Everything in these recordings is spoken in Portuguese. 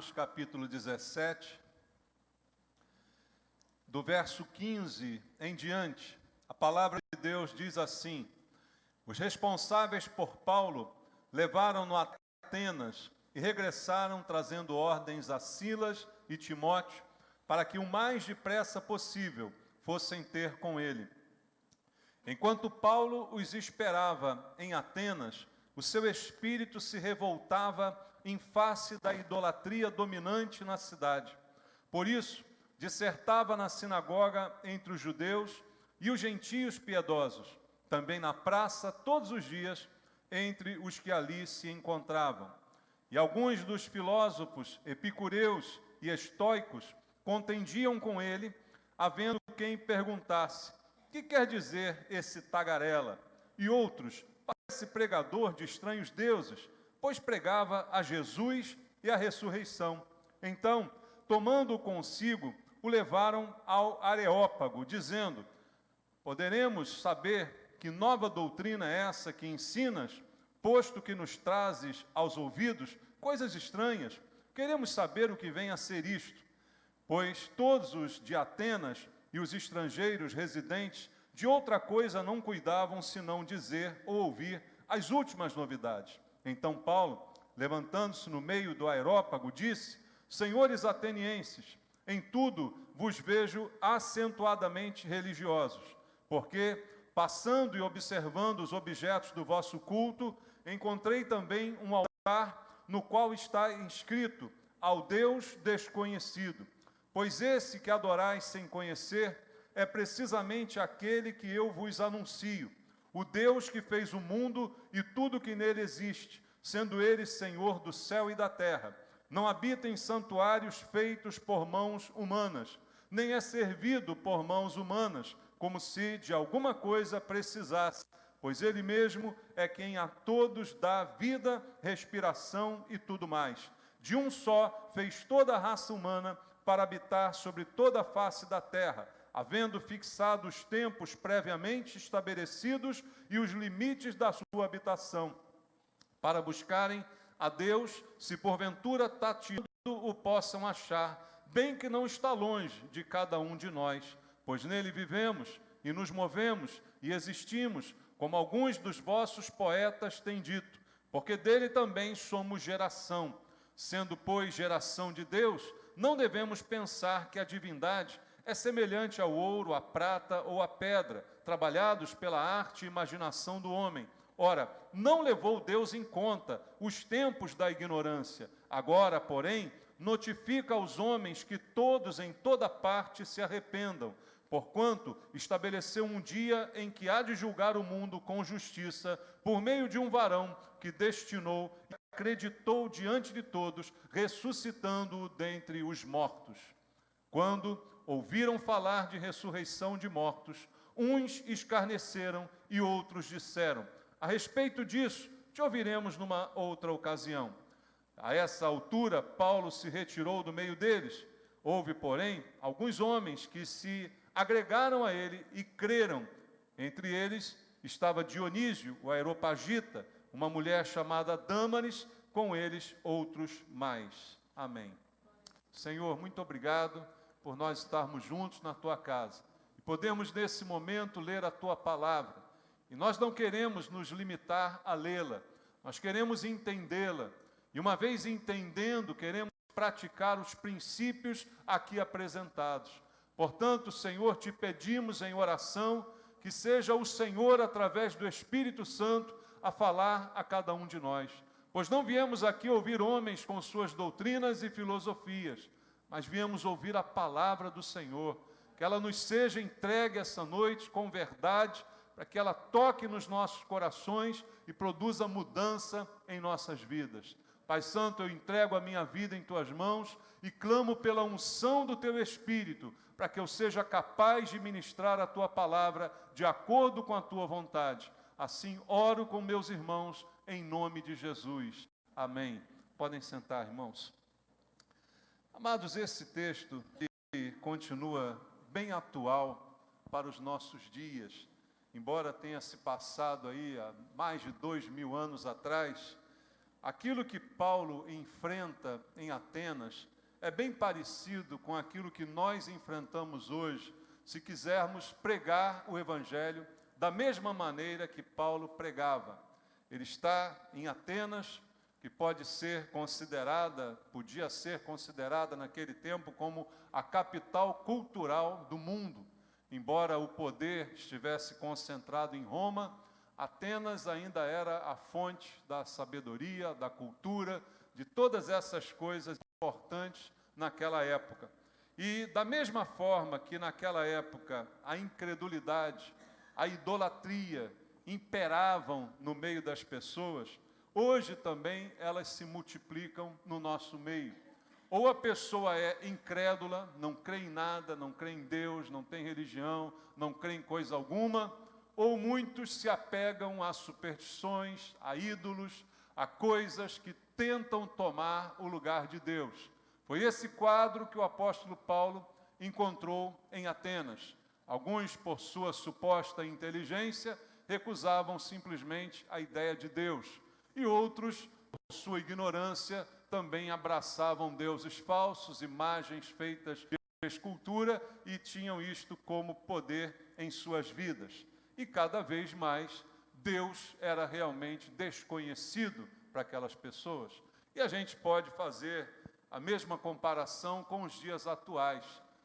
Atos, capítulo 17, do verso 15 em diante, a palavra de Deus diz assim: os responsáveis por Paulo levaram-no a Atenas e regressaram trazendo ordens a Silas e Timóteo para que o mais depressa possível fossem ter com ele. Enquanto Paulo os esperava em Atenas, o seu espírito se revoltava em face da idolatria dominante na cidade. Por isso, dissertava na sinagoga entre os judeus e os gentios piedosos, também na praça todos os dias, entre os que ali se encontravam. E alguns dos filósofos epicureus e estoicos contendiam com ele, havendo quem perguntasse: que quer dizer esse tagarela? E outros: parece pregador de estranhos deuses, pois pregava a Jesus e a ressurreição. Então, tomando-o consigo, o levaram ao Areópago, dizendo: poderemos saber que nova doutrina é essa que ensinas, posto que nos trazes aos ouvidos coisas estranhas? Queremos saber o que vem a ser isto. Pois todos os de Atenas e os estrangeiros residentes de outra coisa não cuidavam senão dizer ou ouvir as últimas novidades. Então Paulo, levantando-se no meio do Areópago, disse: senhores atenienses, em tudo vos vejo acentuadamente religiosos, porque, passando e observando os objetos do vosso culto, encontrei também um altar no qual está inscrito: ao Deus desconhecido. Pois esse que adorais sem conhecer é precisamente aquele que eu vos anuncio, o Deus que fez o mundo e tudo que nele existe, sendo ele Senhor do céu e da terra. Não habita em santuários feitos por mãos humanas, nem é servido por mãos humanas, como se de alguma coisa precisasse, pois ele mesmo é quem a todos dá vida, respiração e tudo mais. De um só fez toda a raça humana para habitar sobre toda a face da terra, havendo fixado os tempos previamente estabelecidos e os limites da sua habitação, para buscarem a Deus, se porventura tateando o possam achar, bem que não está longe de cada um de nós, pois nele vivemos e nos movemos e existimos, como alguns dos vossos poetas têm dito, porque dele também somos geração. Sendo, pois, geração de Deus, não devemos pensar que a divindade é semelhante ao ouro, à prata ou à pedra, trabalhados pela arte e imaginação do homem. Ora, não levou Deus em conta os tempos da ignorância. Agora, porém, notifica aos homens que todos em toda parte se arrependam, porquanto estabeleceu um dia em que há de julgar o mundo com justiça, por meio de um varão que destinou e acreditou diante de todos, ressuscitando-o dentre os mortos. Quando ouviram falar de ressurreição de mortos, uns escarneceram e outros disseram: a respeito disso, te ouviremos numa outra ocasião. A essa altura, Paulo se retirou do meio deles. Houve, porém, alguns homens que se agregaram a ele e creram. Entre eles estava Dionísio, o Areopagita, uma mulher chamada Dâmaris, com eles outros mais. Amém. Senhor, muito obrigado por nós estarmos juntos na Tua casa. E podemos, nesse momento, ler a Tua palavra. E nós não queremos nos limitar a lê-la, nós queremos entendê-la. E uma vez entendendo, queremos praticar os princípios aqui apresentados. Portanto, Senhor, te pedimos em oração que seja o Senhor, através do Espírito Santo, a falar a cada um de nós. Pois não viemos aqui ouvir homens com suas doutrinas e filosofias, mas viemos ouvir a palavra do Senhor. Que ela nos seja entregue essa noite com verdade, para que ela toque nos nossos corações e produza mudança em nossas vidas. Pai Santo, eu entrego a minha vida em Tuas mãos e clamo pela unção do Teu Espírito, para que eu seja capaz de ministrar a Tua palavra de acordo com a Tua vontade. Assim oro com meus irmãos, em nome de Jesus. Amém. Podem sentar, irmãos. Amados, esse texto continua bem atual para os nossos dias. Embora tenha se passado aí há mais de 2000 anos atrás, aquilo que Paulo enfrenta em Atenas é bem parecido com aquilo que nós enfrentamos hoje, se quisermos pregar o Evangelho da mesma maneira que Paulo pregava. Ele está em Atenas, que podia ser considerada naquele tempo como a capital cultural do mundo. Embora o poder estivesse concentrado em Roma, Atenas ainda era a fonte da sabedoria, da cultura, de todas essas coisas importantes naquela época. E da mesma forma que naquela época a incredulidade, a idolatria imperavam no meio das pessoas, hoje também elas se multiplicam no nosso meio. Ou a pessoa é incrédula, não crê em nada, não crê em Deus, não tem religião, não crê em coisa alguma, ou muitos se apegam a superstições, a ídolos, a coisas que tentam tomar o lugar de Deus. Foi esse quadro que o apóstolo Paulo encontrou em Atenas. Alguns, por sua suposta inteligência, recusavam simplesmente a ideia de Deus. E outros, por sua ignorância, também abraçavam deuses falsos, imagens feitas de escultura, e tinham isto como poder em suas vidas. E cada vez mais, Deus era realmente desconhecido para aquelas pessoas. E a gente pode fazer a mesma comparação com os dias atuais.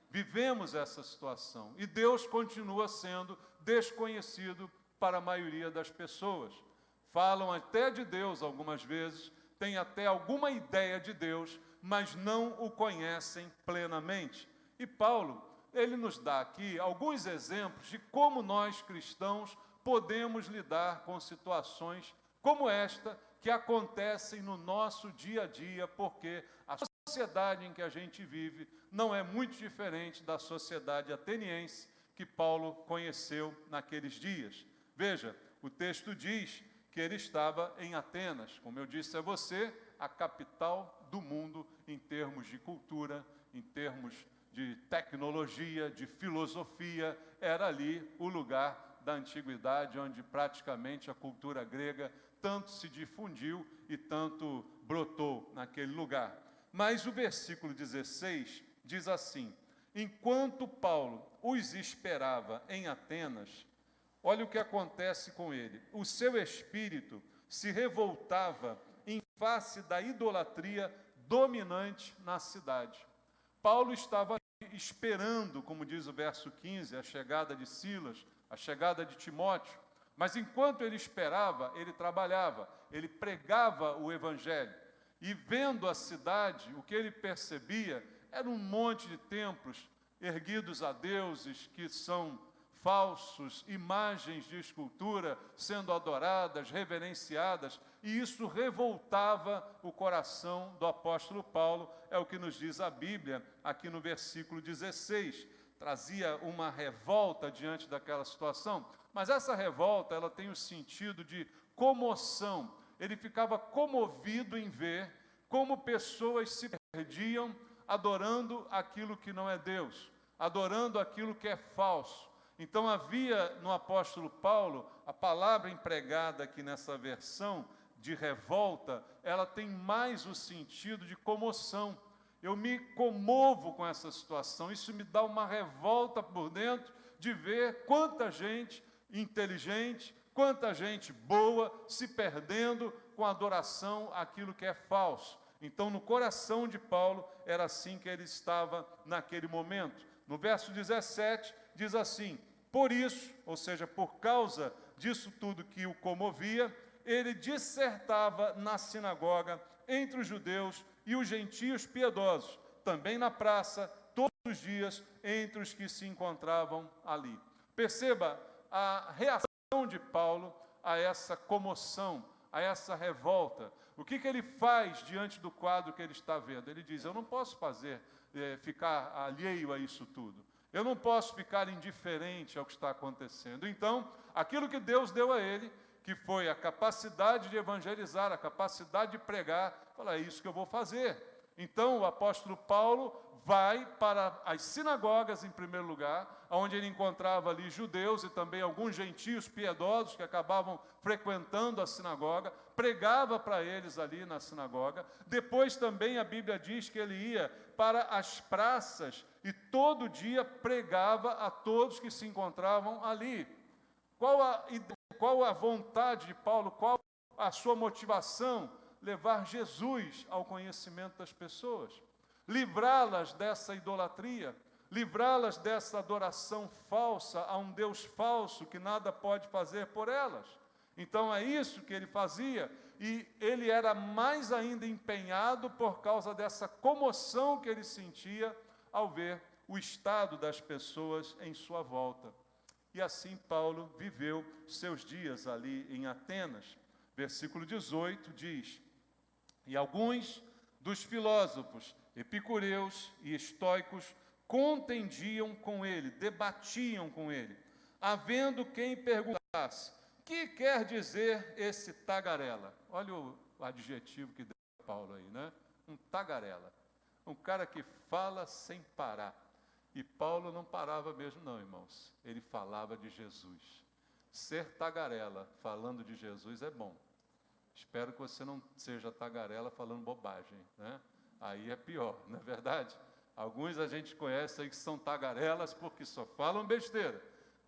Vivemos essa situação e Deus continua sendo desconhecido para a maioria das pessoas. Falam até de Deus algumas vezes, têm até alguma ideia de Deus, mas não o conhecem plenamente. E Paulo, ele nos dá aqui alguns exemplos de como nós cristãos podemos lidar com situações como esta, que acontecem no nosso dia a dia, porque a sociedade em que a gente vive não é muito diferente da sociedade ateniense que Paulo conheceu naqueles dias. Veja, o texto diz que ele estava em Atenas, como eu disse a você, a capital do mundo em termos de cultura, em termos de tecnologia, de filosofia. Era ali o lugar da antiguidade onde praticamente a cultura grega tanto se difundiu e tanto brotou naquele lugar. Mas o versículo 16 diz assim: enquanto Paulo os esperava em Atenas, olha o que acontece com ele. O seu espírito se revoltava em face da idolatria dominante na cidade. Paulo estava esperando, como diz o verso 15, a chegada de Silas, a chegada de Timóteo. Mas enquanto ele esperava, ele trabalhava, ele pregava o evangelho. E vendo a cidade, o que ele percebia era um monte de templos erguidos a deuses que são falsos, imagens de escultura sendo adoradas, reverenciadas, e isso revoltava o coração do apóstolo Paulo, é o que nos diz a Bíblia, aqui no versículo 16. Trazia uma revolta diante daquela situação, mas essa revolta, ela tem o sentido de comoção. Ele ficava comovido em ver como pessoas se perdiam adorando aquilo que não é Deus, adorando aquilo que é falso. Então havia no apóstolo Paulo, a palavra empregada aqui nessa versão de revolta, ela tem mais o sentido de comoção. Eu me comovo com essa situação, isso me dá uma revolta por dentro de ver quanta gente inteligente, quanta gente boa se perdendo com adoração àquilo que é falso. Então, no coração de Paulo, era assim que ele estava naquele momento. No verso 17, diz assim: por isso, ou seja, por causa disso tudo que o comovia, ele dissertava na sinagoga, entre os judeus e os gentios piedosos, também na praça, todos os dias, entre os que se encontravam ali. Perceba a reação de Paulo a essa comoção, a essa revolta. O que ele faz diante do quadro que ele está vendo? Ele diz: eu não posso ficar alheio a isso tudo. Eu não posso ficar indiferente ao que está acontecendo. Então, aquilo que Deus deu a ele, que foi a capacidade de evangelizar, a capacidade de pregar, fala, é isso que eu vou fazer. Então, o apóstolo Paulo vai para as sinagogas, em primeiro lugar, onde ele encontrava ali judeus e também alguns gentios piedosos que acabavam frequentando a sinagoga, pregava para eles ali na sinagoga. Depois também a Bíblia diz que ele ia para as praças e todo dia pregava a todos que se encontravam ali. Qual a vontade de Paulo? Qual a sua motivação? Levar Jesus ao conhecimento das pessoas, livrá-las dessa idolatria, livrá-las dessa adoração falsa a um Deus falso que nada pode fazer por elas. Então é isso que ele fazia, e ele era mais ainda empenhado por causa dessa comoção que ele sentia ao ver o estado das pessoas em sua volta. E assim Paulo viveu seus dias ali em Atenas. Versículo 18 diz: e alguns dos filósofos epicureus e estoicos contendiam com ele, debatiam com ele, havendo quem perguntasse: que quer dizer esse tagarela? Olha o adjetivo que deu Paulo aí, né? Um tagarela, um cara que fala sem parar. E Paulo não parava mesmo não, irmãos. Ele falava de Jesus. Ser tagarela falando de Jesus é bom. Espero que você não seja tagarela falando bobagem, né? Aí é pior, não é verdade? Alguns a gente conhece aí que são tagarelas porque só falam besteira.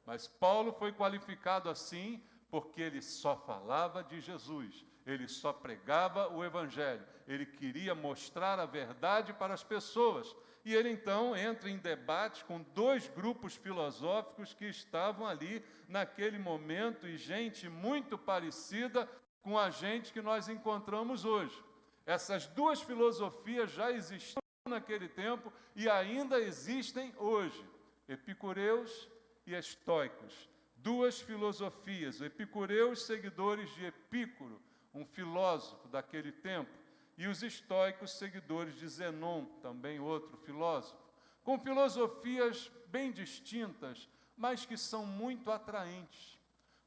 Mas Paulo foi qualificado assim porque ele só falava de Jesus. Ele só pregava o Evangelho. Ele queria mostrar a verdade para as pessoas. E ele então entra em debate com dois grupos filosóficos que estavam ali naquele momento, e gente muito parecida com a gente que nós encontramos hoje. Essas duas filosofias já existiam naquele tempo e ainda existem hoje. Epicureus e estoicos. Duas filosofias. Epicureus, seguidores de Epícoro, um filósofo daquele tempo, e os estoicos, seguidores de Zenon, também outro filósofo, com filosofias bem distintas, mas que são muito atraentes,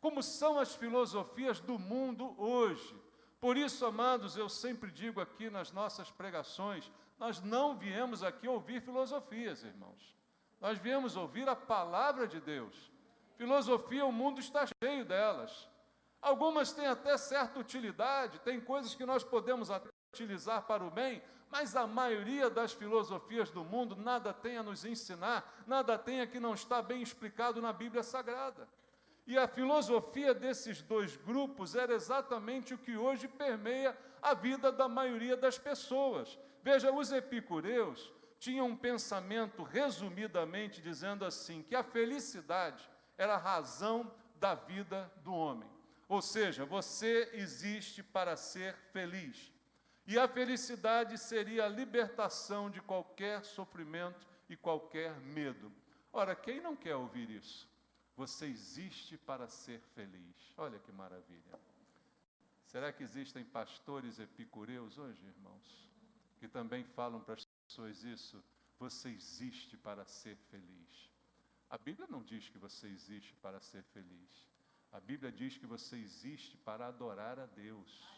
como são as filosofias do mundo hoje. Por isso, amados, eu sempre digo aqui nas nossas pregações, nós não viemos aqui ouvir filosofias, irmãos. Nós viemos ouvir a palavra de Deus. Filosofia, o mundo está cheio delas. Algumas têm até certa utilidade, tem coisas que nós podemos até utilizar para o bem, mas a maioria das filosofias do mundo nada tem a nos ensinar, nada tem a que não está bem explicado na Bíblia Sagrada. E a filosofia desses dois grupos era exatamente o que hoje permeia a vida da maioria das pessoas. Veja, os epicureus tinham um pensamento, resumidamente, dizendo assim, que a felicidade era a razão da vida do homem. Ou seja, você existe para ser feliz. E a felicidade seria a libertação de qualquer sofrimento e qualquer medo. Ora, quem não quer ouvir isso? Você existe para ser feliz. Olha que maravilha. Será que existem pastores epicureus hoje, irmãos? Que também falam para as pessoas isso? Você existe para ser feliz. A Bíblia não diz que você existe para ser feliz. A Bíblia diz que você existe para adorar a Deus.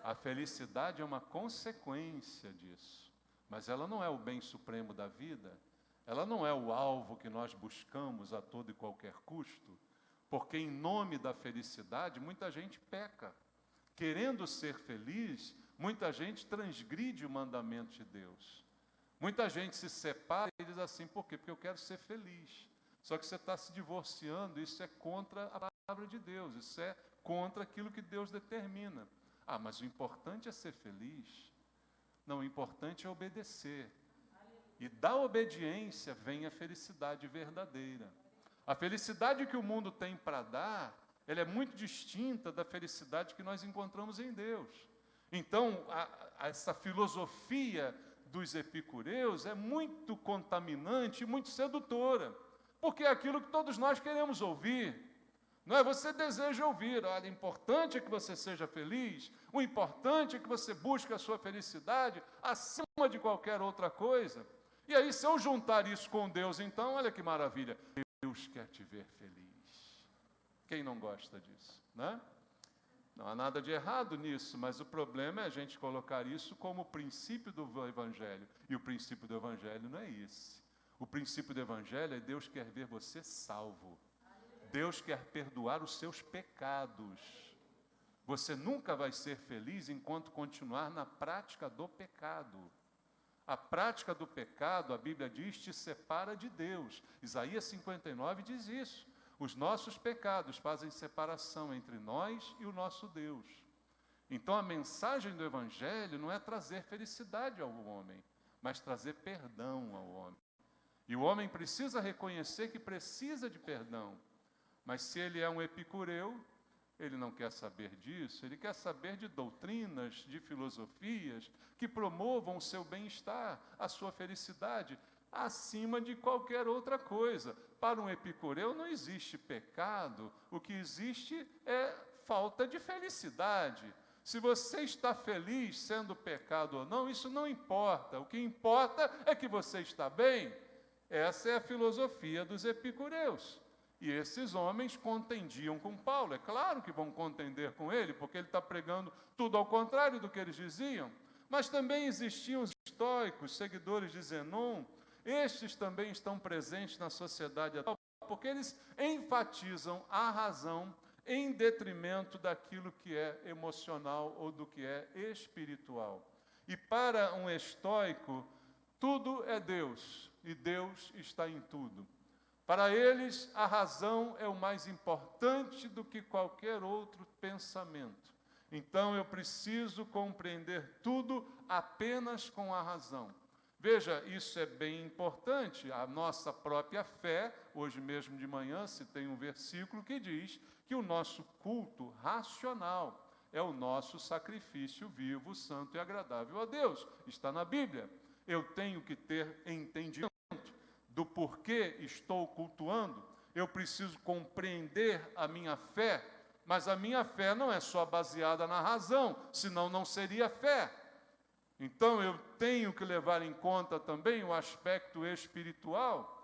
A felicidade é uma consequência disso, mas ela não é o bem supremo da vida, ela não é o alvo que nós buscamos a todo e qualquer custo, porque em nome da felicidade muita gente peca. Querendo ser feliz, muita gente transgride o mandamento de Deus. Muita gente se separa e diz assim, por quê? Porque eu quero ser feliz. Só que você está se divorciando, isso é contra a palavra de Deus, isso é contra aquilo que Deus determina. Ah, mas o importante é ser feliz. Não, o importante é obedecer. E da obediência vem a felicidade verdadeira. A felicidade que o mundo tem para dar, ela é muito distinta da felicidade que nós encontramos em Deus. Então, essa filosofia dos epicureus é muito contaminante e muito sedutora, porque é aquilo que todos nós queremos ouvir. Não é? Você deseja ouvir, olha, o importante é que você seja feliz, o importante é que você busque a sua felicidade acima de qualquer outra coisa. E aí, se eu juntar isso com Deus, então, olha que maravilha, Deus quer te ver feliz. Quem não gosta disso, né? Não há nada de errado nisso, mas o problema é a gente colocar isso como o princípio do Evangelho. E o princípio do Evangelho não é esse. O princípio do Evangelho é Deus quer ver você salvo. Deus quer perdoar os seus pecados. Você nunca vai ser feliz enquanto continuar na prática do pecado. A prática do pecado, a Bíblia diz, te separa de Deus. Isaías 59 diz isso. Os nossos pecados fazem separação entre nós e o nosso Deus. Então a mensagem do Evangelho não é trazer felicidade ao homem, mas trazer perdão ao homem. E o homem precisa reconhecer que precisa de perdão. Mas se ele é um epicureu, ele não quer saber disso, ele quer saber de doutrinas, de filosofias que promovam o seu bem-estar, a sua felicidade, acima de qualquer outra coisa. Para um epicureu não existe pecado, o que existe é falta de felicidade. Se você está feliz sendo pecado ou não, isso não importa. O que importa é que você está bem. Essa é a filosofia dos epicureus. E esses homens contendiam com Paulo. É claro que vão contender com ele, porque ele está pregando tudo ao contrário do que eles diziam. Mas também existiam os estoicos, seguidores de Zenon. Estes também estão presentes na sociedade atual, porque eles enfatizam a razão em detrimento daquilo que é emocional ou do que é espiritual. E para um estoico, tudo é Deus, e Deus está em tudo. Para eles, a razão é o mais importante do que qualquer outro pensamento. Então, eu preciso compreender tudo apenas com a razão. Veja, isso é bem importante. A nossa própria fé, hoje mesmo de manhã, se tem um versículo que diz que o nosso culto racional é o nosso sacrifício vivo, santo e agradável a Deus. Está na Bíblia. Eu tenho que ter entendimento do porquê estou cultuando, eu preciso compreender a minha fé, mas a minha fé não é só baseada na razão, senão não seria fé. Então eu tenho que levar em conta também o aspecto espiritual,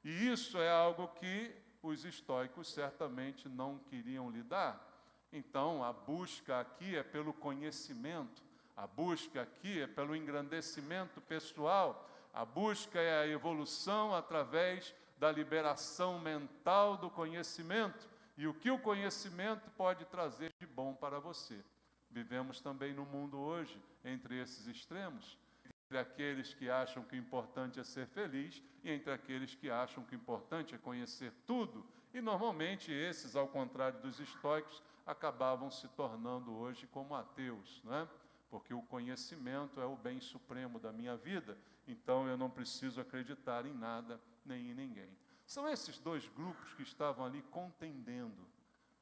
e isso é algo que os estoicos certamente não queriam lidar. Então a busca aqui é pelo conhecimento, a busca aqui é pelo engrandecimento pessoal, a busca é a evolução através da liberação mental do conhecimento e o que o conhecimento pode trazer de bom para você. Vivemos também no mundo hoje, entre esses extremos, entre aqueles que acham que o importante é ser feliz e entre aqueles que acham que o importante é conhecer tudo. E normalmente esses, ao contrário dos estoicos, acabavam se tornando hoje como ateus, né? Porque o conhecimento é o bem supremo da minha vida. Então, eu não preciso acreditar em nada, nem em ninguém. São esses dois grupos que estavam ali contendendo,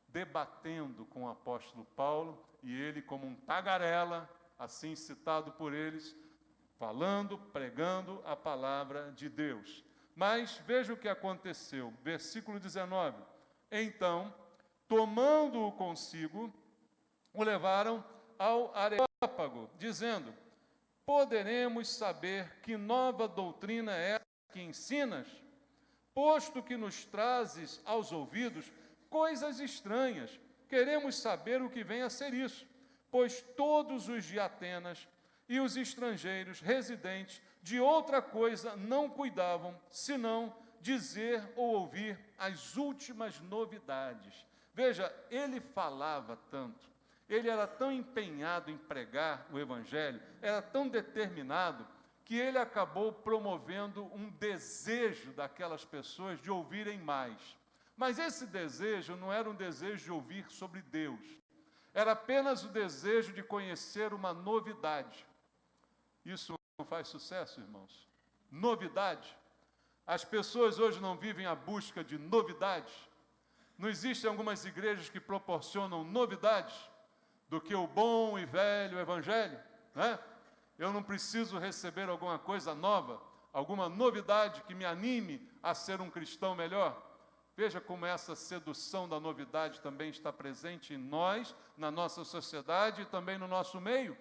debatendo com o apóstolo Paulo, e ele, como um tagarela, assim citado por eles, falando, pregando a palavra de Deus. Mas veja o que aconteceu, versículo 19. Então, tomando-o consigo, o levaram ao Areópago, dizendo: poderemos saber que nova doutrina é essa que ensinas, posto que nos trazes aos ouvidos coisas estranhas. Queremos saber o que vem a ser isso, pois todos os de Atenas e os estrangeiros residentes de outra coisa não cuidavam, senão dizer ou ouvir as últimas novidades. Veja, ele falava tanto, ele era tão empenhado em pregar o Evangelho, era tão determinado, que ele acabou promovendo um desejo daquelas pessoas de ouvirem mais. Mas esse desejo não era um desejo de ouvir sobre Deus, era apenas o desejo de conhecer uma novidade. Isso não faz sucesso, irmãos? Novidade. As pessoas hoje não vivem à busca de novidades. Não existem algumas igrejas que proporcionam novidades do que o bom e velho Evangelho, né? Eu não preciso receber alguma coisa nova, alguma novidade que me anime a ser um cristão melhor. Veja como essa sedução da novidade também está presente em nós, na nossa sociedade e também no nosso meio.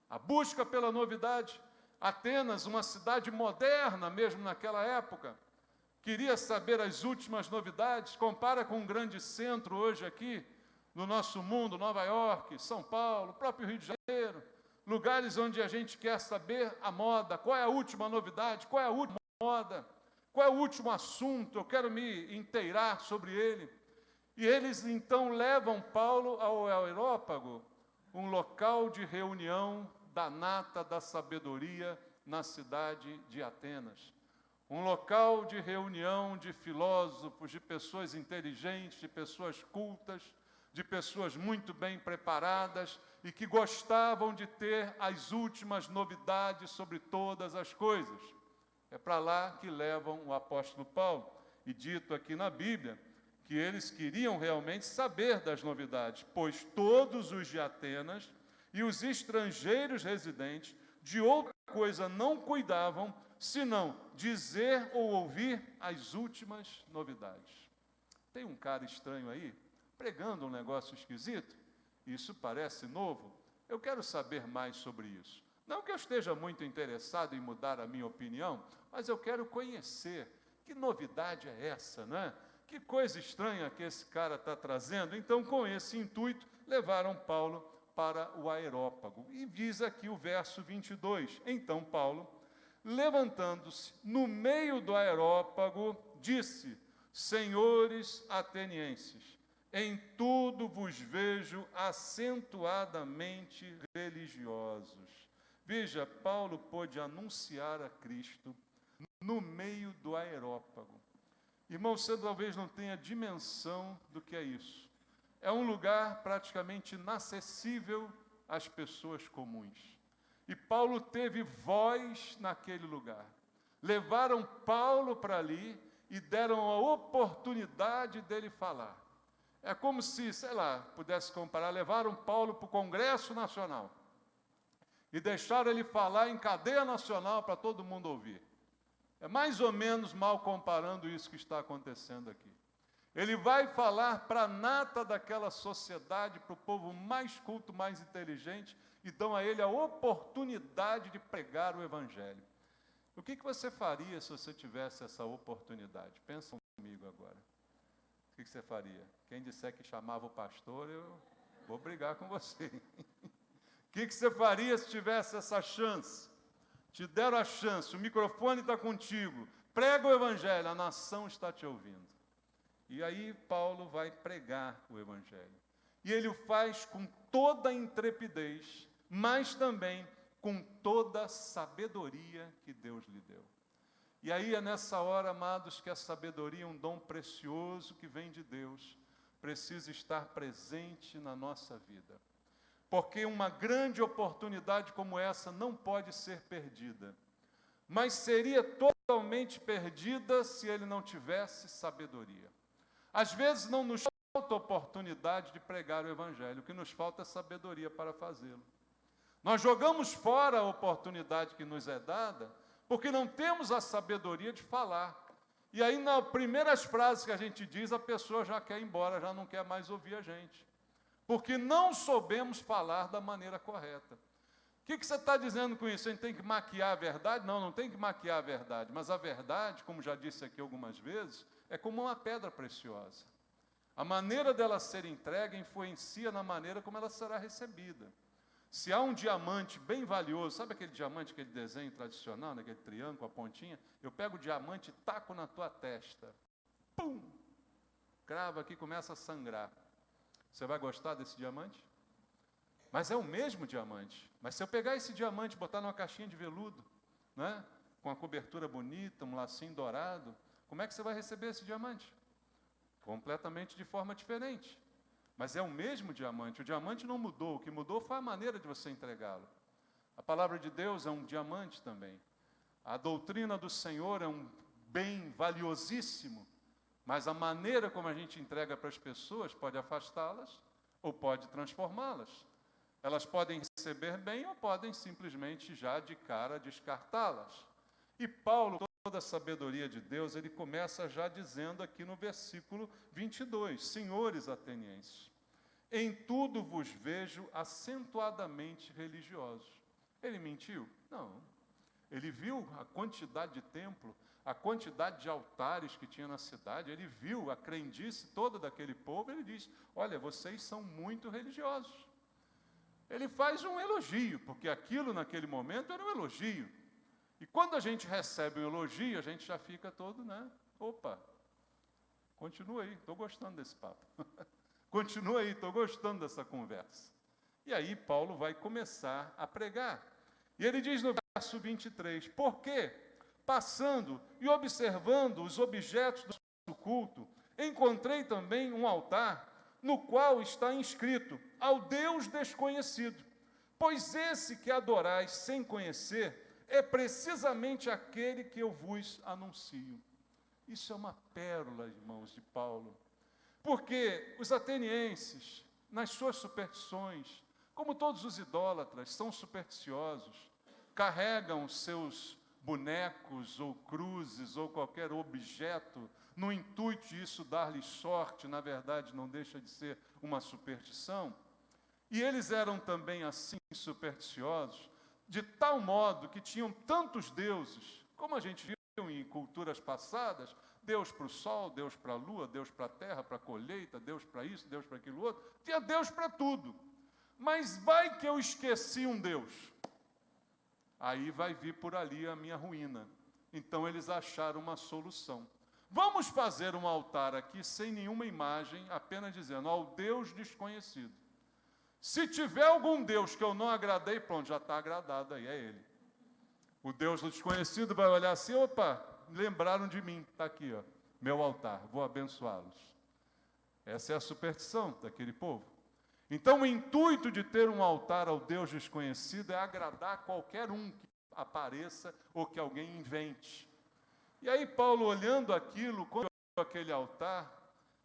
A busca pela novidade. Atenas, uma cidade moderna mesmo naquela época, queria saber as últimas novidades. Compara com um grande centro hoje aqui, no nosso mundo, Nova York, São Paulo, próprio Rio de Janeiro, lugares onde a gente quer saber a moda, qual é a última novidade, qual é a última moda, qual é o último assunto, eu quero me inteirar sobre ele. E eles então levam Paulo ao Areópago, um local de reunião da nata da sabedoria na cidade de Atenas. Um local de reunião de filósofos, de pessoas inteligentes, de pessoas cultas, de pessoas muito bem preparadas e que gostavam de ter as últimas novidades sobre todas as coisas. É para lá que levam o apóstolo Paulo. E dito aqui na Bíblia que eles queriam realmente saber das novidades, pois todos os de Atenas e os estrangeiros residentes de outra coisa não cuidavam, senão dizer ou ouvir as últimas novidades. Tem um cara estranho aí, pregando um negócio esquisito? Isso parece novo? Eu quero saber mais sobre isso. Não que eu esteja muito interessado em mudar a minha opinião, mas eu quero conhecer. Que novidade é essa, né? Que coisa estranha que esse cara está trazendo. Então, com esse intuito, levaram Paulo para o Areópago. E diz aqui o verso 22. Então, Paulo, levantando-se no meio do Areópago, disse: Senhores atenienses, em tudo vos vejo acentuadamente religiosos. Veja, Paulo pôde anunciar a Cristo no meio do Areópago. Irmão, você talvez não tenha dimensão do que é isso. É um lugar praticamente inacessível às pessoas comuns. E Paulo teve voz naquele lugar. Levaram Paulo para ali e deram a oportunidade dele falar. É como se, sei lá, pudesse comparar, levaram Paulo para o Congresso Nacional e deixaram ele falar em cadeia nacional para todo mundo ouvir. É mais ou menos mal comparando isso que está acontecendo aqui. Ele vai falar para a nata daquela sociedade, para o povo mais culto, mais inteligente, e dão a ele a oportunidade de pregar o Evangelho. O que você faria se você tivesse essa oportunidade? Pensa comigo agora. O que você faria? Quem disser que chamava o pastor, eu vou brigar com você. O que você faria se tivesse essa chance? Te deram a chance, o microfone está contigo, prega o Evangelho, a nação está te ouvindo. E aí Paulo vai pregar o Evangelho. E ele o faz com toda a intrepidez, mas também com toda a sabedoria que Deus lhe deu. E aí é nessa hora, amados, que a sabedoria é um dom precioso que vem de Deus, precisa estar presente na nossa vida. Porque uma grande oportunidade como essa não pode ser perdida, mas seria totalmente perdida se ele não tivesse sabedoria. Às vezes não nos falta oportunidade de pregar o Evangelho, o que nos falta é sabedoria para fazê-lo. Nós jogamos fora a oportunidade que nos é dada, porque não temos a sabedoria de falar. E aí, nas primeiras frases que a gente diz, a pessoa já quer ir embora, já não quer mais ouvir a gente. Porque não soubemos falar da maneira correta. O que você está dizendo com isso? A gente tem que maquiar a verdade? Não, não tem que maquiar a verdade. Mas a verdade, como já disse aqui algumas vezes, é como uma pedra preciosa. A maneira dela ser entregue influencia na maneira como ela será recebida. Se há um diamante bem valioso, sabe aquele diamante, aquele desenho tradicional, né, aquele triângulo com a pontinha? Eu pego o diamante e taco na tua testa. Pum! Crava aqui, começa a sangrar. Você vai gostar desse diamante? Mas é o mesmo diamante. Mas se eu pegar esse diamante e botar numa caixinha de veludo, né, com a cobertura bonita, um lacinho dourado, como é que você vai receber esse diamante? Completamente de forma diferente. Mas é o mesmo diamante. O diamante não mudou. O que mudou foi a maneira de você entregá-lo. A palavra de Deus é um diamante também. A doutrina do Senhor é um bem valiosíssimo. Mas a maneira como a gente entrega para as pessoas pode afastá-las ou pode transformá-las. Elas podem receber bem ou podem simplesmente já de cara descartá-las. E Paulo, toda a sabedoria de Deus, ele começa já dizendo aqui no versículo 22, Senhores atenienses, em tudo vos vejo acentuadamente religiosos. Ele mentiu? Não. Ele viu a quantidade de templo, a quantidade de altares que tinha na cidade, ele viu a crendice toda daquele povo, ele diz, olha, vocês são muito religiosos. Ele faz um elogio, porque aquilo naquele momento era um elogio. E quando a gente recebe um elogio, a gente já fica todo, né? Opa, continua aí, estou gostando desse papo. Continua aí, estou gostando dessa conversa. E aí Paulo vai começar a pregar. E ele diz no verso 23, porque, passando e observando os objetos do culto, encontrei também um altar, no qual está inscrito, ao Deus desconhecido. Pois esse que adorais sem conhecer, é precisamente aquele que eu vos anuncio. Isso é uma pérola, irmãos, de Paulo. Porque os atenienses, nas suas superstições, como todos os idólatras, são supersticiosos, carregam seus bonecos ou cruzes ou qualquer objeto no intuito de isso dar-lhes sorte, na verdade não deixa de ser uma superstição. E eles eram também assim supersticiosos, de tal modo que tinham tantos deuses, como a gente viu em culturas passadas, Deus para o sol, Deus para a lua, Deus para a terra, para a colheita, Deus para isso, Deus para aquilo outro, tinha Deus para tudo. Mas vai que eu esqueci um Deus, aí vai vir por ali a minha ruína. Então eles acharam uma solução. Vamos fazer um altar aqui sem nenhuma imagem, apenas dizendo, ao Deus desconhecido. Se tiver algum Deus que eu não agradei, pronto, já está agradado aí, é ele. O Deus desconhecido vai olhar assim, opa, lembraram de mim, está aqui, ó, meu altar, vou abençoá-los. Essa é a superstição daquele povo. Então, o intuito de ter um altar ao Deus desconhecido é agradar qualquer um que apareça ou que alguém invente. E aí, Paulo, olhando aquilo, quando aquele altar,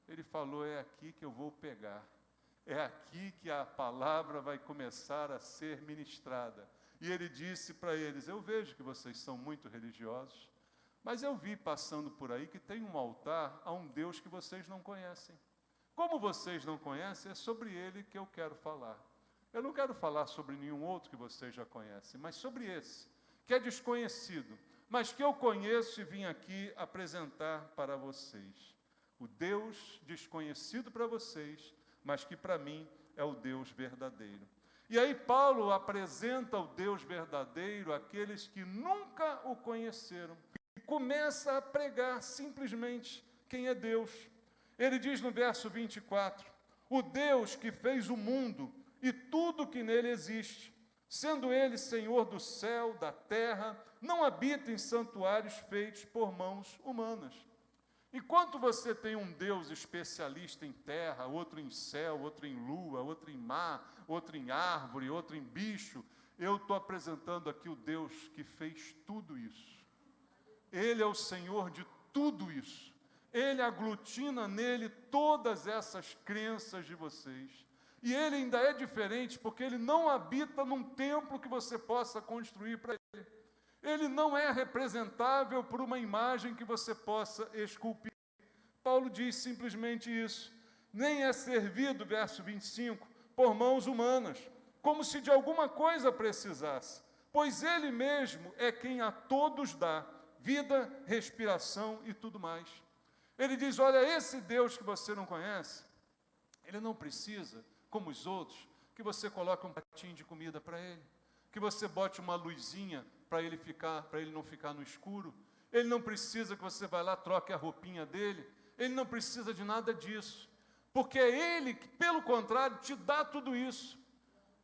ele falou, é aqui que eu vou pegar. É aqui que a palavra vai começar a ser ministrada. E ele disse para eles, eu vejo que vocês são muito religiosos, mas eu vi passando por aí que tem um altar a um Deus que vocês não conhecem. Como vocês não conhecem, é sobre ele que eu quero falar. Eu não quero falar sobre nenhum outro que vocês já conhecem, mas sobre esse, que é desconhecido, mas que eu conheço e vim aqui apresentar para vocês. O Deus desconhecido para vocês, mas que para mim é o Deus verdadeiro. E aí Paulo apresenta o Deus verdadeiro àqueles que nunca o conheceram. E começa a pregar simplesmente quem é Deus. Ele diz no verso 24, o Deus que fez o mundo e tudo que nele existe, sendo ele Senhor do céu, da terra, não habita em santuários feitos por mãos humanas. Enquanto você tem um Deus especialista em terra, outro em céu, outro em lua, outro em mar, outro em árvore, outro em bicho, eu estou apresentando aqui o Deus que fez tudo isso. Ele é o Senhor de tudo isso. Ele aglutina nele todas essas crenças de vocês. E ele ainda é diferente porque ele não habita num templo que você possa construir para ele. Ele não é representável por uma imagem que você possa esculpir. Paulo diz simplesmente isso. Nem é servido, verso 25, por mãos humanas, como se de alguma coisa precisasse, pois ele mesmo é quem a todos dá vida, respiração e tudo mais. Ele diz, olha, esse Deus que você não conhece, ele não precisa, como os outros, que você coloque um pratinho de comida para ele, que você bote uma luzinha para ele não ficar no escuro. Ele não precisa que você vá lá, troque a roupinha dele. Ele não precisa de nada disso. Porque é ele que, pelo contrário, te dá tudo isso.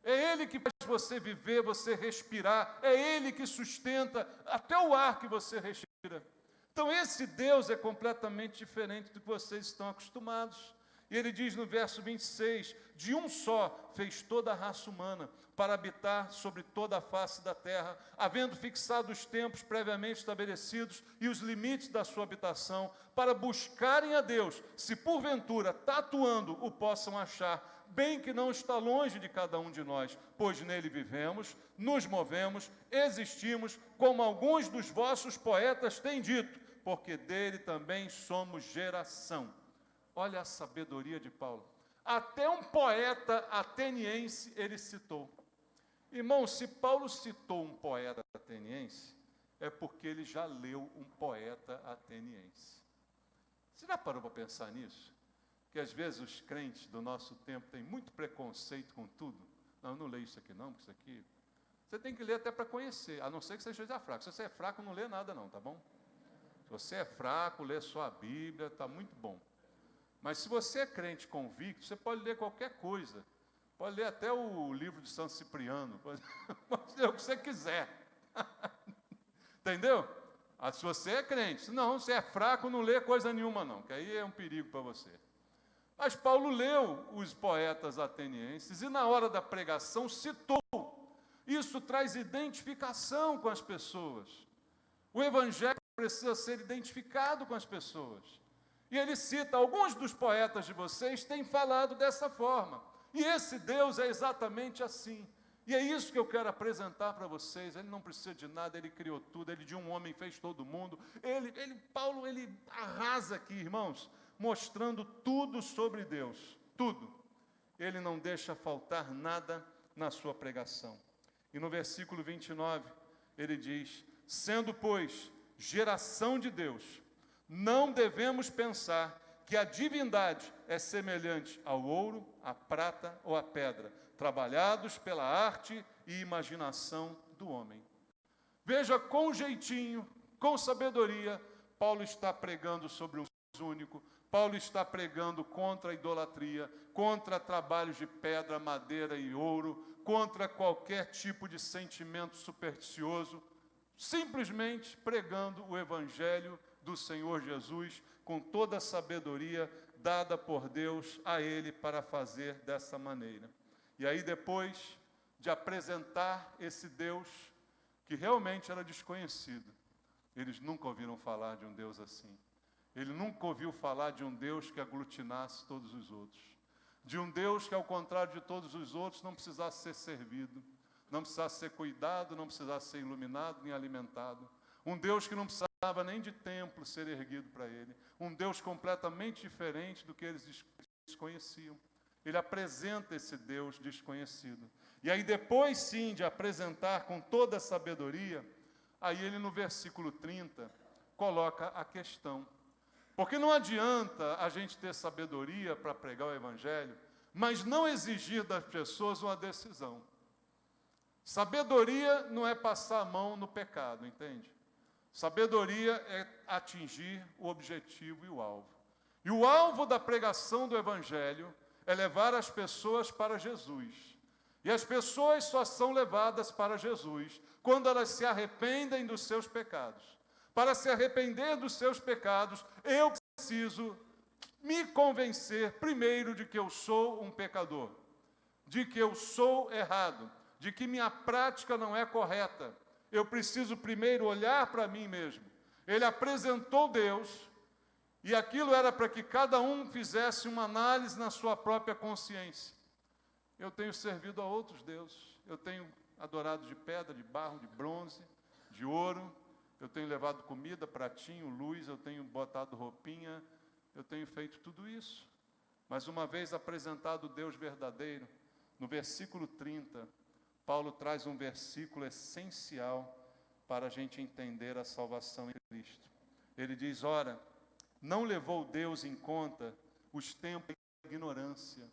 É ele que faz você viver, você respirar. É ele que sustenta até o ar que você respira. Então, esse Deus é completamente diferente do que vocês estão acostumados. E ele diz no verso 26, de um só fez toda a raça humana para habitar sobre toda a face da terra, havendo fixado os tempos previamente estabelecidos e os limites da sua habitação, para buscarem a Deus, se porventura, tatuando, o possam achar, bem que não está longe de cada um de nós, pois nele vivemos, nos movemos, existimos, como alguns dos vossos poetas têm dito, porque dele também somos geração. Olha a sabedoria de Paulo. Até um poeta ateniense ele citou. Irmão, se Paulo citou um poeta ateniense, é porque ele já leu um poeta ateniense. Você já parou para pensar nisso? Que às vezes os crentes do nosso tempo têm muito preconceito com tudo. Não, eu não leio isso aqui não, porque isso aqui... Você tem que ler até para conhecer, a não ser que você seja fraco. Se você é fraco, não lê nada não, tá bom? Se você é fraco, lê só a Bíblia, está muito bom. Mas se você é crente convicto, você pode ler qualquer coisa. Pode ler até o livro de São Cipriano, pode ler o que você quiser. Entendeu? Se você é crente, se não, você é fraco, não lê coisa nenhuma não, que aí é um perigo para você. Mas Paulo leu os poetas atenienses e na hora da pregação citou. Isso traz identificação com as pessoas. O evangelho precisa ser identificado com as pessoas. E ele cita, alguns dos poetas de vocês têm falado dessa forma. E esse Deus é exatamente assim. E é isso que eu quero apresentar para vocês. Ele não precisa de nada, ele criou tudo, ele de um homem fez todo mundo. Paulo arrasa aqui, irmãos, mostrando tudo sobre Deus, tudo. Ele não deixa faltar nada na sua pregação. E no versículo 29, ele diz, sendo, pois, geração de Deus, não devemos pensar que a divindade é semelhante ao ouro, à prata ou à pedra, trabalhados pela arte e imaginação do homem. Veja com jeitinho, com sabedoria, Paulo está pregando sobre um Deus único, Paulo está pregando contra a idolatria, contra trabalhos de pedra, madeira e ouro, contra qualquer tipo de sentimento supersticioso, simplesmente pregando o evangelho do Senhor Jesus com toda a sabedoria dada por Deus a ele para fazer dessa maneira. E aí depois de apresentar esse Deus que realmente era desconhecido, eles nunca ouviram falar de um Deus assim. Ele nunca ouviu falar de um Deus que aglutinasse todos os outros. De um Deus que, ao contrário de todos os outros, não precisasse ser servido, não precisasse ser cuidado, não precisasse ser iluminado nem alimentado. Um Deus que não precisava nem de templo ser erguido para ele. Um Deus completamente diferente do que eles desconheciam. Ele apresenta esse Deus desconhecido. E aí, depois sim de apresentar com toda a sabedoria, aí ele no versículo 30 coloca a questão. Porque não adianta a gente ter sabedoria para pregar o evangelho, mas não exigir das pessoas uma decisão. Sabedoria não é passar a mão no pecado, entende? Sabedoria é atingir o objetivo e o alvo. E o alvo da pregação do evangelho é levar as pessoas para Jesus. E as pessoas só são levadas para Jesus quando elas se arrependem dos seus pecados. Para se arrepender dos seus pecados, eu preciso me convencer primeiro de que eu sou um pecador, de que eu sou errado, de que minha prática não é correta. Eu preciso primeiro olhar para mim mesmo. Ele apresentou Deus, e aquilo era para que cada um fizesse uma análise na sua própria consciência. Eu tenho servido a outros deuses, eu tenho adorado de pedra, de barro, de bronze, de ouro, eu tenho levado comida, pratinho, luz, eu tenho botado roupinha, eu tenho feito tudo isso. Mas uma vez apresentado o Deus verdadeiro, no versículo 30, Paulo traz um versículo essencial para a gente entender a salvação em Cristo. Ele diz, ora, não levou Deus em conta os tempos da ignorância.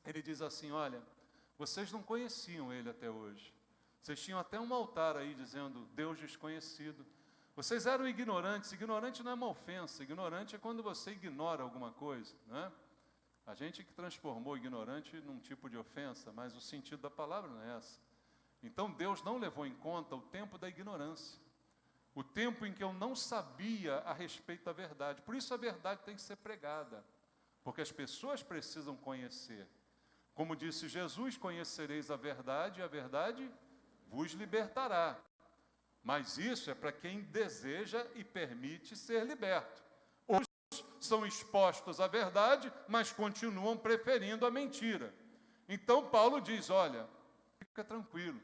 Ele diz assim, olha, vocês não conheciam Ele até hoje. Vocês tinham até um altar aí dizendo Deus desconhecido. Vocês eram ignorantes. Ignorante não é uma ofensa. Ignorante é quando você ignora alguma coisa, né? A gente que transformou ignorante num tipo de ofensa, mas o sentido da palavra não é essa. Então Deus não levou em conta o tempo da ignorância. O tempo em que eu não sabia a respeito da verdade. Por isso a verdade tem que ser pregada. Porque as pessoas precisam conhecer. Como disse Jesus, conhecereis a verdade e a verdade vos libertará. Mas isso é para quem deseja e permite ser liberto. Outros são expostos à verdade, mas continuam preferindo a mentira. Então Paulo diz, olha, fica tranquilo.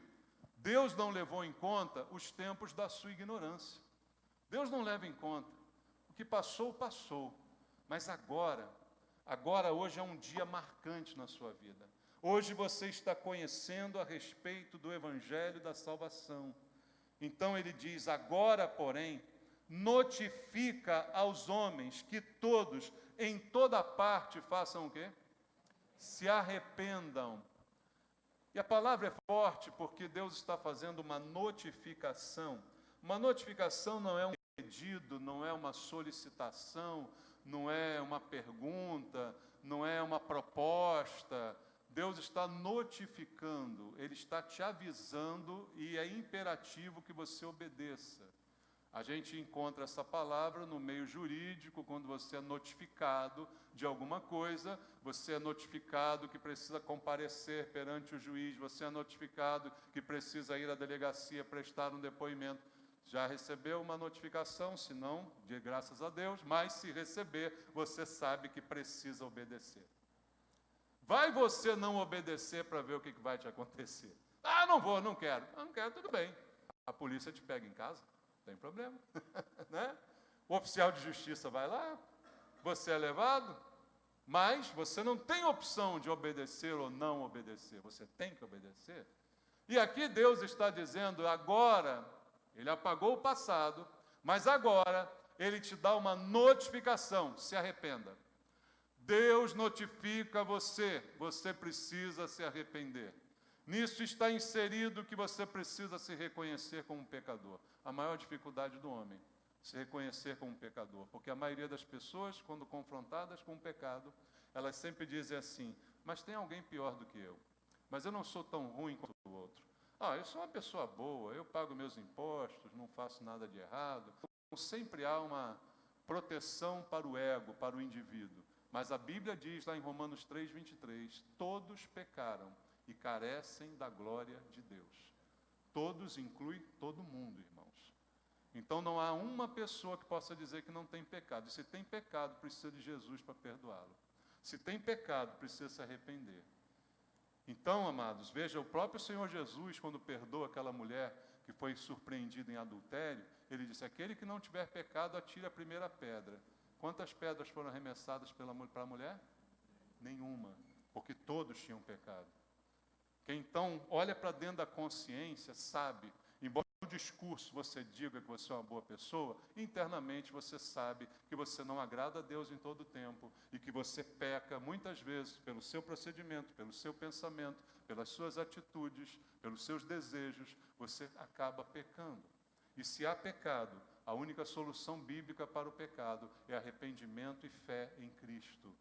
Deus não levou em conta os tempos da sua ignorância. Deus não leva em conta. O que passou, passou. Mas agora hoje é um dia marcante na sua vida. Hoje você está conhecendo a respeito do Evangelho da salvação. Então ele diz: agora, porém, notifica aos homens que todos, em toda parte, façam o quê? Se arrependam. E a palavra é forte porque Deus está fazendo uma notificação. Uma notificação não é um pedido, não é uma solicitação, não é uma pergunta, não é uma proposta. Deus está notificando, Ele está te avisando e é imperativo que você obedeça. A gente encontra essa palavra no meio jurídico, quando você é notificado de alguma coisa, você é notificado que precisa comparecer perante o juiz, você é notificado que precisa ir à delegacia prestar um depoimento. Já recebeu uma notificação? Se não, de graças a Deus, mas se receber, você sabe que precisa obedecer. Vai você não obedecer para ver o que vai te acontecer? Ah, não vou, não quero. Ah, não quero, tudo bem. A polícia te pega em casa. Tem problema, né? O oficial de justiça vai lá, você é levado, mas você não tem opção de obedecer ou não obedecer, você tem que obedecer. E aqui Deus está dizendo, agora, Ele apagou o passado, mas agora Ele te dá uma notificação, se arrependa. Deus notifica você, você precisa se arrepender. Nisso está inserido que você precisa se reconhecer como um pecador. A maior dificuldade do homem, se reconhecer como um pecador. Porque a maioria das pessoas, quando confrontadas com o pecado, elas sempre dizem assim, mas tem alguém pior do que eu. Mas eu não sou tão ruim quanto o outro. Ah, eu sou uma pessoa boa, eu pago meus impostos, não faço nada de errado. Então, sempre há uma proteção para o ego, para o indivíduo. Mas a Bíblia diz lá em Romanos 3:23, todos pecaram e carecem da glória de Deus. Todos inclui todo mundo, irmãos. Então não há uma pessoa que possa dizer que não tem pecado. E se tem pecado, precisa de Jesus para perdoá-lo. Se tem pecado, precisa se arrepender. Então, amados, veja, o próprio Senhor Jesus, quando perdoa aquela mulher que foi surpreendida em adultério, Ele disse, aquele que não tiver pecado, atire a primeira pedra. Quantas pedras foram arremessadas para a mulher? Nenhuma, porque todos tinham pecado. Quem então olha para dentro da consciência sabe, embora no discurso você diga que você é uma boa pessoa, internamente você sabe que você não agrada a Deus em todo o tempo e que você peca muitas vezes pelo seu procedimento, pelo seu pensamento, pelas suas atitudes, pelos seus desejos, você acaba pecando. E se há pecado, a única solução bíblica para o pecado é arrependimento e fé em Cristo.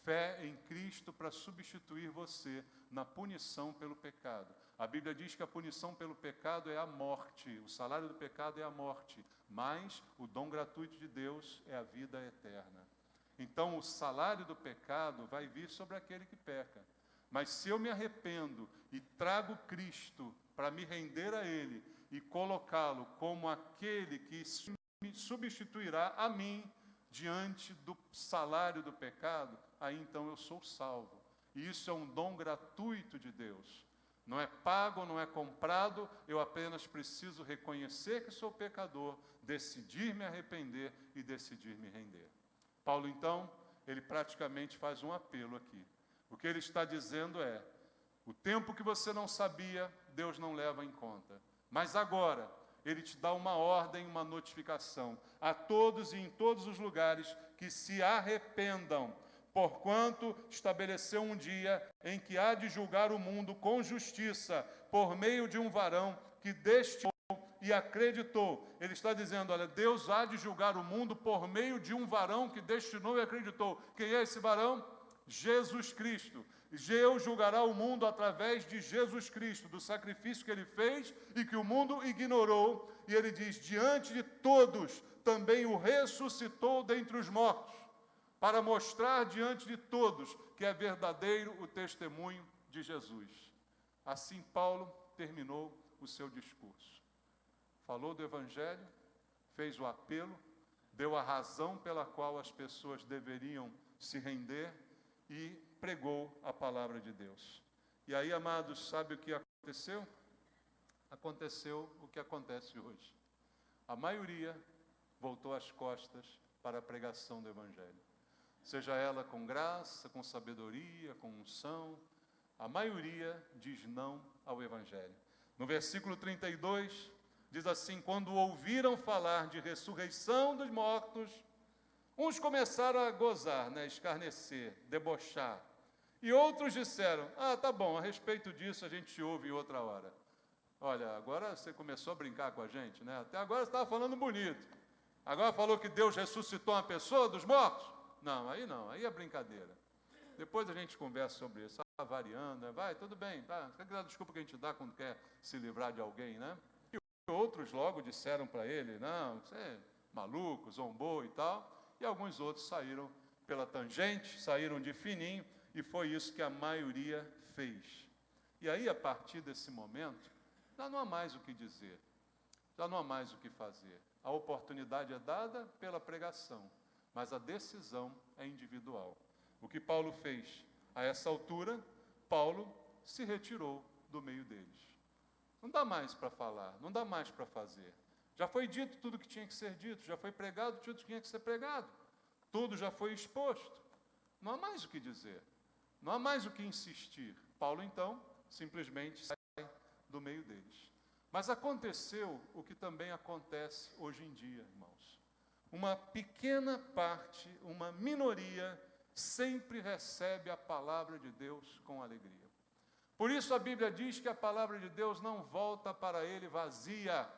Fé em Cristo para substituir você na punição pelo pecado. A Bíblia diz que a punição pelo pecado é a morte, o salário do pecado é a morte, mas o dom gratuito de Deus é a vida eterna. Então, o salário do pecado vai vir sobre aquele que peca. Mas se eu me arrependo e trago Cristo para me render a Ele e colocá-lo como aquele que me substituirá a mim diante do salário do pecado, aí então eu sou salvo. E isso é um dom gratuito de Deus. Não é pago, não é comprado, eu apenas preciso reconhecer que sou pecador, decidir me arrepender e decidir me render. Paulo, então, ele praticamente faz um apelo aqui. O que ele está dizendo é, o tempo que você não sabia, Deus não leva em conta. Mas agora, ele te dá uma ordem, uma notificação a todos e em todos os lugares que se arrependam, porquanto estabeleceu um dia em que há de julgar o mundo com justiça, por meio de um varão que destinou e acreditou. Ele está dizendo, olha, Deus há de julgar o mundo por meio de um varão que destinou e acreditou. Quem é esse varão? Jesus Cristo. Deus julgará o mundo através de Jesus Cristo, do sacrifício que Ele fez e que o mundo ignorou. E Ele diz, diante de todos, também o ressuscitou dentre os mortos, para mostrar diante de todos que é verdadeiro o testemunho de Jesus. Assim Paulo terminou o seu discurso. Falou do Evangelho, fez o apelo, deu a razão pela qual as pessoas deveriam se render e pregou a palavra de Deus. E aí, amados, sabe o que aconteceu? Aconteceu o que acontece hoje. A maioria voltou as costas para a pregação do Evangelho. Seja ela com graça, com sabedoria, com unção, a maioria diz não ao Evangelho. No versículo 32, Diz assim: quando ouviram falar de ressurreição dos mortos, uns começaram a gozar, escarnecer, debochar. E outros disseram: tá bom, a respeito disso a gente ouve em outra hora. Olha, agora você começou a brincar com a gente, né? Até agora você estava falando bonito. Agora falou que Deus ressuscitou uma pessoa dos mortos? Não, aí é brincadeira. Depois a gente conversa sobre isso. Variando, vai, tudo bem. Tá? Aquela desculpa que a gente dá quando quer se livrar de alguém, né? E outros logo disseram para ele: não, você é maluco, zombou e tal. E alguns outros saíram pela tangente, saíram de fininho, e foi isso que a maioria fez. E aí, a partir desse momento, já não há mais o que dizer, já não há mais o que fazer. A oportunidade é dada pela pregação, mas a decisão é individual. O que Paulo fez? A essa altura, Paulo se retirou do meio deles. Não dá mais para falar, não dá mais para fazer. Já foi dito tudo que tinha que ser dito, já foi pregado tudo que tinha que ser pregado. Tudo já foi exposto. Não há mais o que dizer, não há mais o que insistir. Paulo, então, simplesmente sai do meio deles. Mas aconteceu o que também acontece hoje em dia, irmãos. Uma pequena parte, uma minoria, sempre recebe a palavra de Deus com alegria. Por isso a Bíblia diz que a palavra de Deus não volta para ele vazia,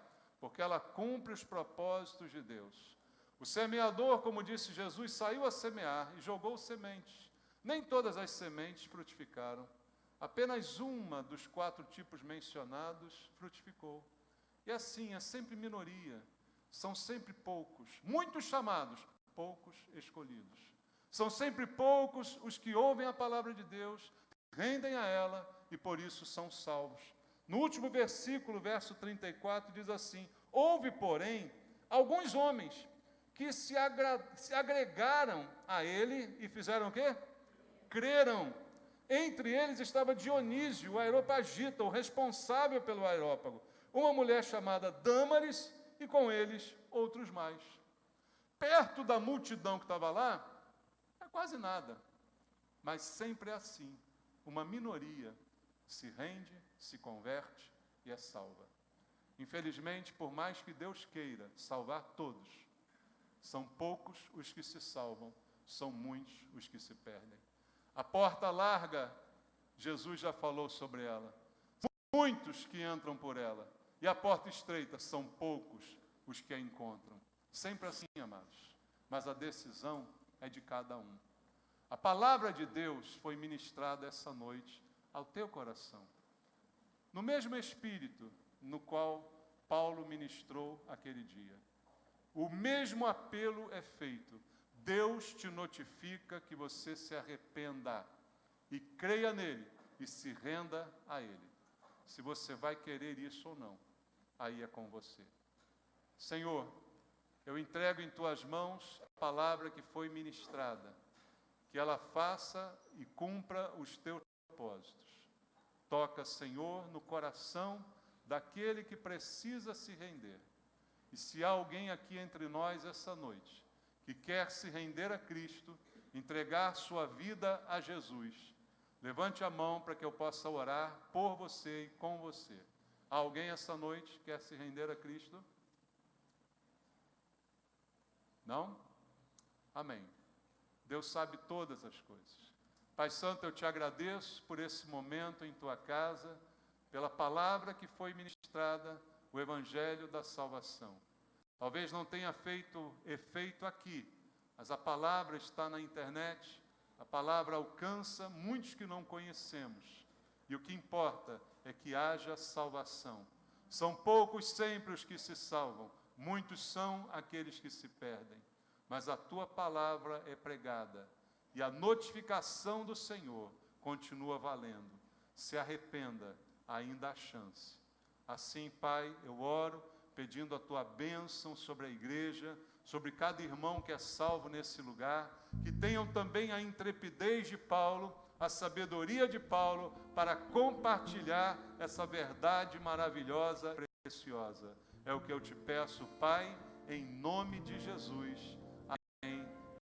porque ela cumpre os propósitos de Deus. O semeador, como disse Jesus, saiu a semear e jogou sementes. Nem todas as sementes frutificaram. Apenas uma dos 4 tipos mencionados frutificou. E assim, é sempre minoria. São sempre poucos. Muitos chamados, poucos escolhidos. São sempre poucos os que ouvem a palavra de Deus, rendem a ela e por isso são salvos. No último versículo, verso 34, diz assim: houve, porém, alguns homens que se agregaram a ele e fizeram o quê? Creram. Entre eles estava Dionísio, o Areopagita, o responsável pelo Areópago, uma mulher chamada Dâmaris e com eles outros mais. Perto da multidão que estava lá, quase nada, mas sempre é assim, uma minoria se rende, se converte e é salva. Infelizmente, por mais que Deus queira salvar todos, são poucos os que se salvam, são muitos os que se perdem. A porta larga, Jesus já falou sobre ela, muitos que entram por ela, e a porta estreita, são poucos os que a encontram. Sempre assim, amados, mas a decisão é de cada um. A palavra de Deus foi ministrada essa noite ao teu coração, no mesmo espírito no qual Paulo ministrou aquele dia. O mesmo apelo é feito. Deus te notifica que você se arrependa e creia nele e se renda a ele. Se você vai querer isso ou não, aí é com você. Senhor, eu entrego em tuas mãos a palavra que foi ministrada, que ela faça e cumpra os teus propósitos. Toca, Senhor, no coração daquele que precisa se render. E se há alguém aqui entre nós essa noite que quer se render a Cristo, entregar sua vida a Jesus, levante a mão para que eu possa orar por você e com você. Há alguém essa noite que quer se render a Cristo? Não? Amém. Deus sabe todas as coisas. Pai Santo, eu te agradeço por esse momento em tua casa, pela palavra que foi ministrada, o Evangelho da salvação. Talvez não tenha feito efeito aqui, mas a palavra está na internet, a palavra alcança muitos que não conhecemos. E o que importa é que haja salvação. São poucos sempre os que se salvam, muitos são aqueles que se perdem. Mas a tua palavra é pregada e a notificação do Senhor continua valendo. Se arrependa, ainda há chance. Assim, Pai, eu oro pedindo a tua bênção sobre a igreja, sobre cada irmão que é salvo nesse lugar, que tenham também a intrepidez de Paulo, a sabedoria de Paulo, para compartilhar essa verdade maravilhosa e preciosa. É o que eu te peço, Pai, em nome de Jesus.